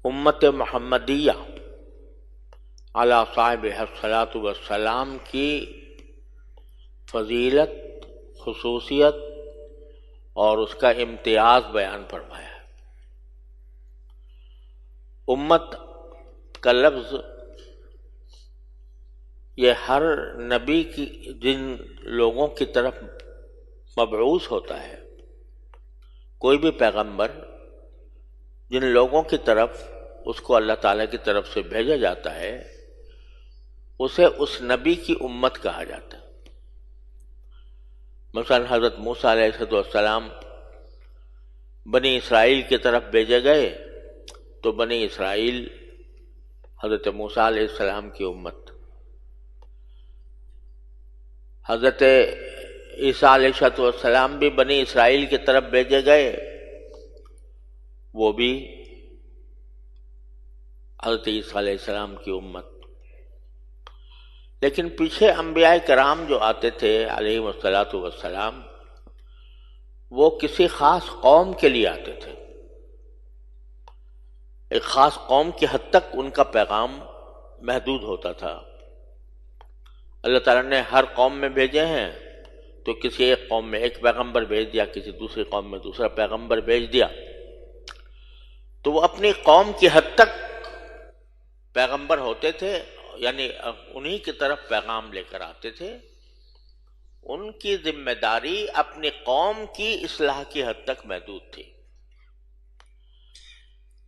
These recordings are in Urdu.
امت محمدیہ علی صاحبہ الصلاۃ والسلام کی فضیلت، خصوصیت اور اس کا امتیاز بیان فرمایا ہے۔ امت کا لفظ یہ ہر نبی کی جن لوگوں کی طرف مبعوث ہوتا ہے، کوئی بھی پیغمبر جن لوگوں کی طرف اس کو اللہ تعالیٰ کی طرف سے بھیجا جاتا ہے اسے اس نبی کی امت کہا جاتا ہے۔ مثلا حضرت موسیٰ علیہ السلام بنی اسرائیل کی طرف بھیجے گئے تو بنی اسرائیل حضرت موسیٰ علیہ السلام کی امت، حضرت عیسیٰ علیہ السلام بھی بنی اسرائیل کی طرف بھیجے گئے، وہ بھی حضرت عیسیٰ علیہ السلام کی امت۔ لیکن پیچھے انبیاء کرام جو آتے تھے علیہم الصلاۃ والسلام، وہ کسی خاص قوم کے لیے آتے تھے، ایک خاص قوم کی حد تک ان کا پیغام محدود ہوتا تھا۔ اللہ تعالیٰ نے ہر قوم میں بھیجے ہیں تو کسی ایک قوم میں ایک پیغمبر بھیج دیا، کسی دوسری قوم میں دوسرا پیغمبر بھیج دیا، تو وہ اپنی قوم کی حد تک پیغمبر ہوتے تھے، یعنی انہی کی طرف پیغام لے کر آتے تھے۔ ان کی ذمہ داری اپنی قوم کی اصلاح کی حد تک محدود تھی۔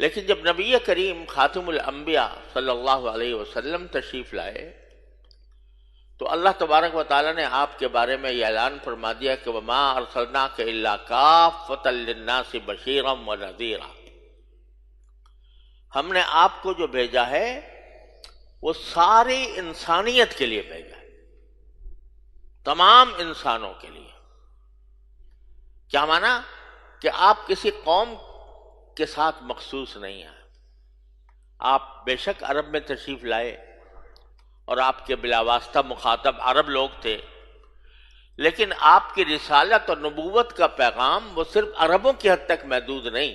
لیکن جب نبی کریم خاتم الانبیاء صلی اللہ علیہ وسلم تشریف لائے تو اللہ تبارک و تعالیٰ نے آپ کے بارے میں یہ اعلان فرما دیا کہ وَمَا أَرْسَلْنَاكَ إِلَّا كَافَّةً لِلنَّاسِ بَشِيرًا وَنَذِيرًا، ہم نے آپ کو جو بھیجا ہے وہ ساری انسانیت کے لیے بھیجا ہے، تمام انسانوں کے لیے۔ کیا معنی؟ کہ آپ کسی قوم کے ساتھ مخصوص نہیں ہیں۔ آپ بے شک عرب میں تشریف لائے اور آپ کے بلا واسطہ مخاطب عرب لوگ تھے، لیکن آپ کی رسالت اور نبوت کا پیغام وہ صرف عربوں کی حد تک محدود نہیں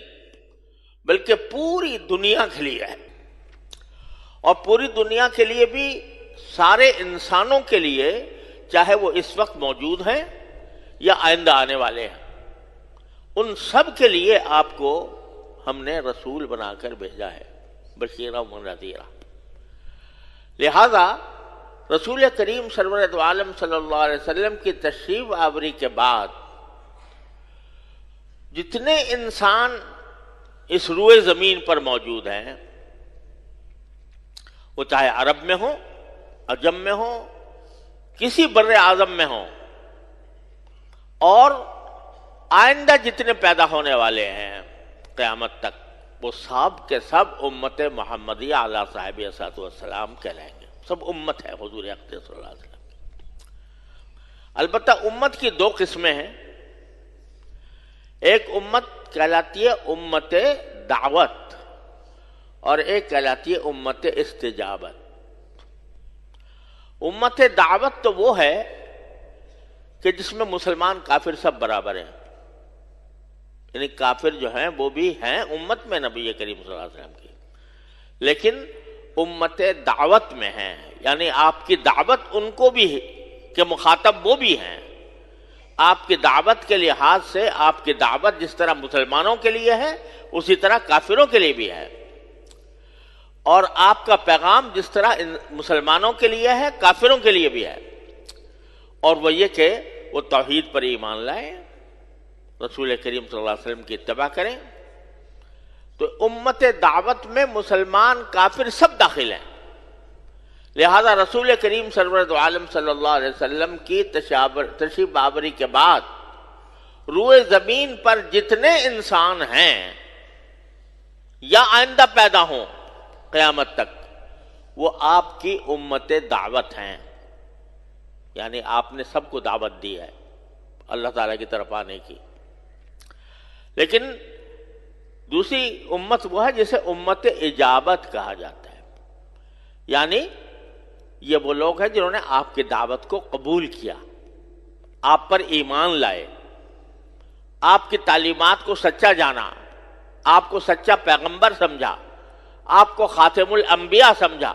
بلکہ پوری دنیا کے لیے ہے، اور پوری دنیا کے لیے بھی سارے انسانوں کے لیے، چاہے وہ اس وقت موجود ہیں یا آئندہ آنے والے ہیں، ان سب کے لیے آپ کو ہم نے رسول بنا کر بھیجا ہے، بشیرا و نذیرا۔ لہذا رسول کریم سرور دو عالم صلی اللہ علیہ وسلم کی تشریف آوری کے بعد جتنے انسان اس روئے زمین پر موجود ہیں، وہ چاہے عرب میں ہوں، عجم میں ہوں، کسی بر اعظم میں ہوں، اور آئندہ جتنے پیدا ہونے والے ہیں قیامت تک، وہ سب کے سب امت محمدیہ علی صاحب الصلاۃ والسلام کہلائیں گے، سب امت ہے حضور اقدس صلی اللہ علیہ وسلم کی۔ البتہ امت کی دو قسمیں ہیں، ایک امت کہلاتی ہے امت دعوت اور ایک کہلاتی ہے امت استجابت۔ امت دعوت تو وہ ہے کہ جس میں مسلمان کافر سب برابر ہیں، یعنی کافر جو ہیں وہ بھی ہیں امت میں نبی کریم صلی اللہ علیہ وسلم کی، لیکن امت دعوت میں ہیں، یعنی آپ کی دعوت ان کو بھی کہ مخاطب وہ بھی ہیں۔ آپ کی دعوت کے لحاظ سے آپ کی دعوت جس طرح مسلمانوں کے لیے ہے اسی طرح کافروں کے لیے بھی ہے، اور آپ کا پیغام جس طرح مسلمانوں کے لیے ہے کافروں کے لیے بھی ہے، اور وہ یہ کہ وہ توحید پر ایمان لائیں، رسول کریم صلی اللہ علیہ وسلم کی اتباع کریں۔ تو امت دعوت میں مسلمان کافر سب داخل ہیں، لہذا رسول کریم سرور دو عالم صلی اللہ علیہ وسلم کی تشریف آوری کے بعد روئے زمین پر جتنے انسان ہیں یا آئندہ پیدا ہوں قیامت تک، وہ آپ کی امت دعوت ہیں، یعنی آپ نے سب کو دعوت دی ہے اللہ تعالیٰ کی طرف آنے کی۔ لیکن دوسری امت وہ ہے جسے امت اجابت کہا جاتا ہے، یعنی یہ وہ لوگ ہیں جنہوں نے آپ کی دعوت کو قبول کیا، آپ پر ایمان لائے، آپ کی تعلیمات کو سچا جانا، آپ کو سچا پیغمبر سمجھا، آپ کو خاتم الانبیاء سمجھا.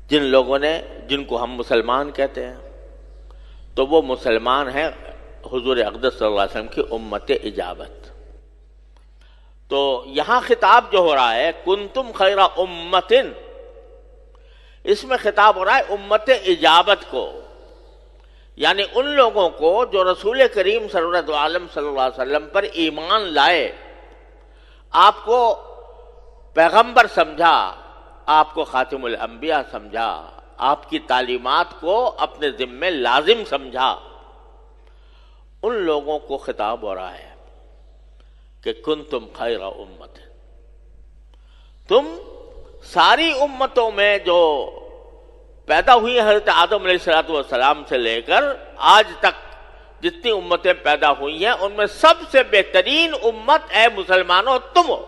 جن لوگوں نے، جن کو ہم مسلمان کہتے ہیں، تو وہ مسلمان ہیں حضور اقدس صلی اللہ علیہ وسلم کی امت اجابت. تو یہاں خطاب جو ہو رہا ہے کنتم خیر امت، اس میں خطاب ہو رہا ہے امت اجابت کو، یعنی ان لوگوں کو جو رسول کریم سرورت عالم صلی اللہ علیہ وسلم پر ایمان لائے، آپ کو پیغمبر سمجھا، آپ کو خاتم الانبیاء سمجھا، آپ کی تعلیمات کو اپنے ذمے لازم سمجھا، ان لوگوں کو خطاب ہو رہا ہے کہ کنتم خیر امت، تم ساری امتوں میں جو پیدا ہوئی حضرت آدم علیہ السلام سے لے کر آج تک جتنی امتیں پیدا ہوئی ہیں ان میں سب سے بہترین امت اے مسلمانوں تم ہو.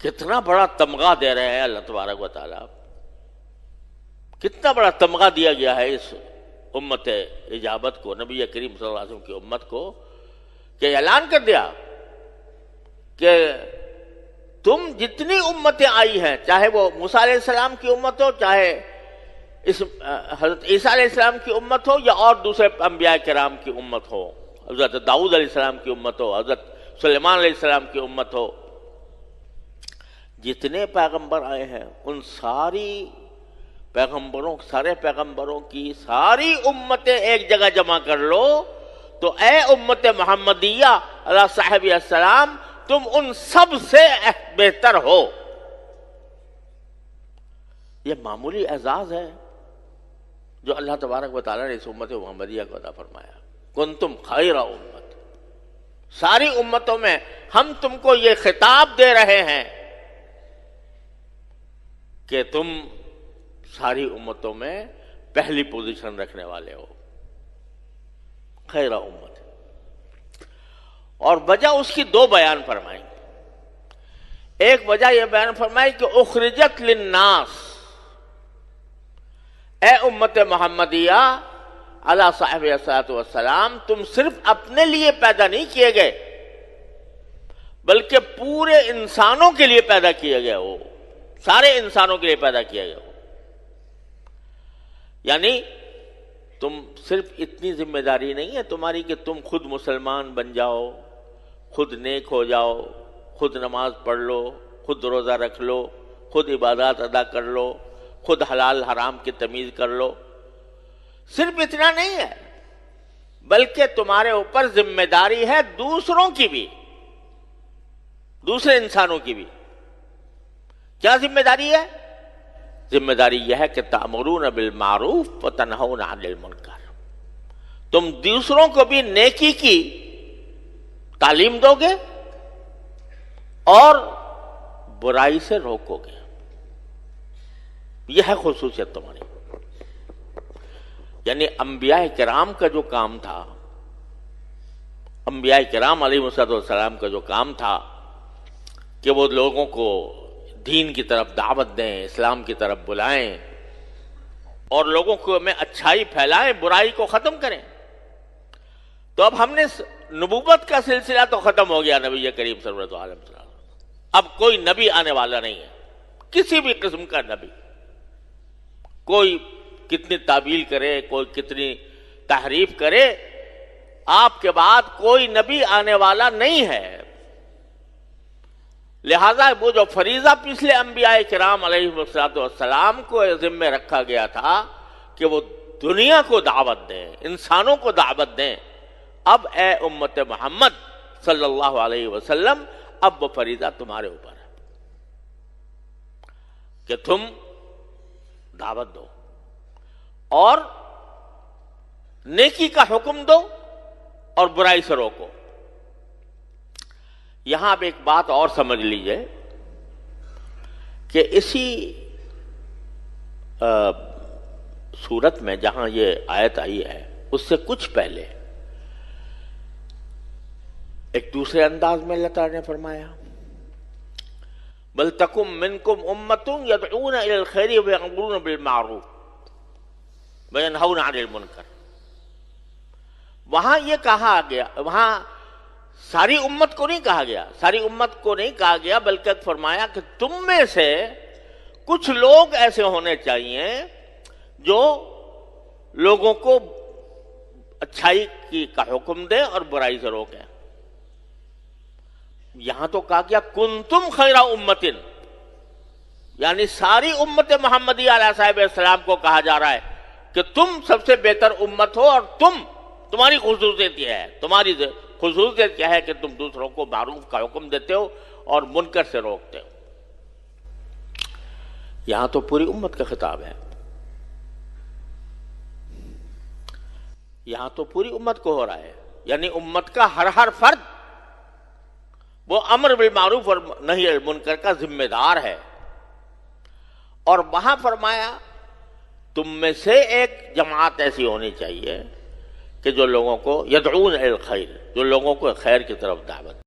کتنا بڑا تمغہ دے رہے ہیں اللہ تبارک و تعالیٰ، کتنا بڑا تمغہ دیا گیا ہے اس امت اجابت کو، نبی کریم صلی اللہ علیہ وسلم کی امت کو، کہ اعلان کر دیا کہ تم جتنی امتیں آئی ہیں، چاہے وہ موسیٰ علیہ السلام کی امت ہو، چاہے اس حضرت عیسیٰ علیہ السلام کی امت ہو، یا اور دوسرے انبیاء کرام کی امت ہو، حضرت داؤد علیہ السلام کی امت ہو، حضرت سلیمان علیہ السلام کی امت ہو، جتنے پیغمبر آئے ہیں ان سارے پیغمبروں کی ساری امتیں ایک جگہ جمع کر لو تو اے امت محمدیہ علی صاحب السلام تم ان سب سے بہتر ہو. یہ معمولی اعزاز ہے جو اللہ تبارک و تعالیٰ نے اس امت محمدیہ کو عطا فرمایا. کنتم خیر امت، ساری امتوں میں ہم تم کو یہ خطاب دے رہے ہیں کہ تم ساری امتوں میں پہلی پوزیشن رکھنے والے ہو، خیر امت. اور وجہ اس کی دو بیان فرمائیں. ایک وجہ یہ بیان فرمائی کہ اخرجت للناس، اے امت محمدیہ علی صاحب والسلام تم صرف اپنے لیے پیدا نہیں کیے گئے بلکہ پورے انسانوں کے لیے پیدا کیے گئے ہو، سارے انسانوں کے لیے پیدا کیا گیا ہو. یعنی تم صرف اتنی ذمہ داری نہیں ہے تمہاری کہ تم خود مسلمان بن جاؤ، خود نیک ہو جاؤ، خود نماز پڑھ لو، خود روزہ رکھ لو، خود عبادات ادا کر لو، خود حلال حرام کی تمیز کر لو. صرف اتنا نہیں ہے بلکہ تمہارے اوپر ذمہ داری ہے دوسروں کی بھی، دوسرے انسانوں کی بھی. کیا ذمہ داری ہے؟ ذمہ داری یہ ہے کہ تأمرون بالمعروف وتنہون عن المنکر، تم دوسروں کو بھی نیکی کی تعلیم دو گے اور برائی سے روکو گے. یہ ہے خصوصیت تمہاری. یعنی انبیاء کرام کا جو کام تھا، انبیاء کرام علیہ السلام کا جو کام تھا کہ وہ لوگوں کو دین کی طرف دعوت دیں، اسلام کی طرف بلائیں اور لوگوں کو میں اچھائی پھیلائیں، برائی کو ختم کریں. تو اب ہم نے نبوت کا سلسلہ تو ختم ہو گیا نبی کریم صلی اللہ علیہ وسلم. اب کوئی نبی آنے والا نہیں ہے، کسی بھی قسم کا نبی. کوئی کتنی تعویل کرے، کوئی کتنی تحریف کرے، آپ کے بعد کوئی نبی آنے والا نہیں ہے. لہذا وہ جو فریضہ پچھلے انبیاء کرام علیہ السلام کو ذمہ رکھا گیا تھا کہ وہ دنیا کو دعوت دیں، انسانوں کو دعوت دیں، اب اے امت محمد صلی اللہ علیہ وسلم اب وہ فریضہ تمہارے اوپر ہے کہ تم دعوت دو اور نیکی کا حکم دو اور برائی سے روکو. یہاں اب ایک بات اور سمجھ لیجئے کہ اسی سورت میں جہاں یہ آیت آئی ہے اس سے کچھ پہلے ایک دوسرے انداز میں اللہ تعالیٰ نے فرمایا بل تکم منکم امۃ یدعون الی الخیر ویأمرون بالمعروف وینہون عن المنکر. وہاں یہ کہا گیا، وہاں ساری امت کو نہیں کہا گیا، ساری امت کو نہیں کہا گیا، بلکہ فرمایا کہ تم میں سے کچھ لوگ ایسے ہونے چاہیے جو لوگوں کو اچھائی کی کا حکم دیں اور برائی سے روکیں۔ یہاں تو کہا گیا کنتم خیر امتن، یعنی ساری امت محمدی علیہ صاحب السلام کو کہا جا رہا ہے کہ تم سب سے بہتر امت ہو، اور تمہاری خصوصیت یہ ہے، تمہاری خصوصیت کیا ہے کہ تم دوسروں کو معروف کا حکم دیتے ہو اور منکر سے روکتے ہو۔ یہاں تو پوری امت کا خطاب ہے، یہاں تو پوری امت کو ہو رہا ہے، یعنی امت کا ہر فرد وہ امر بالمعروف اور نہی عن المنکر کا ذمہ دار ہے۔ اور وہاں فرمایا تم میں سے ایک جماعت ایسی ہونی چاہیے کہ جو لوگوں کو یدعون الی الخیر، جو لوگوں کو خیر کی طرف دعوت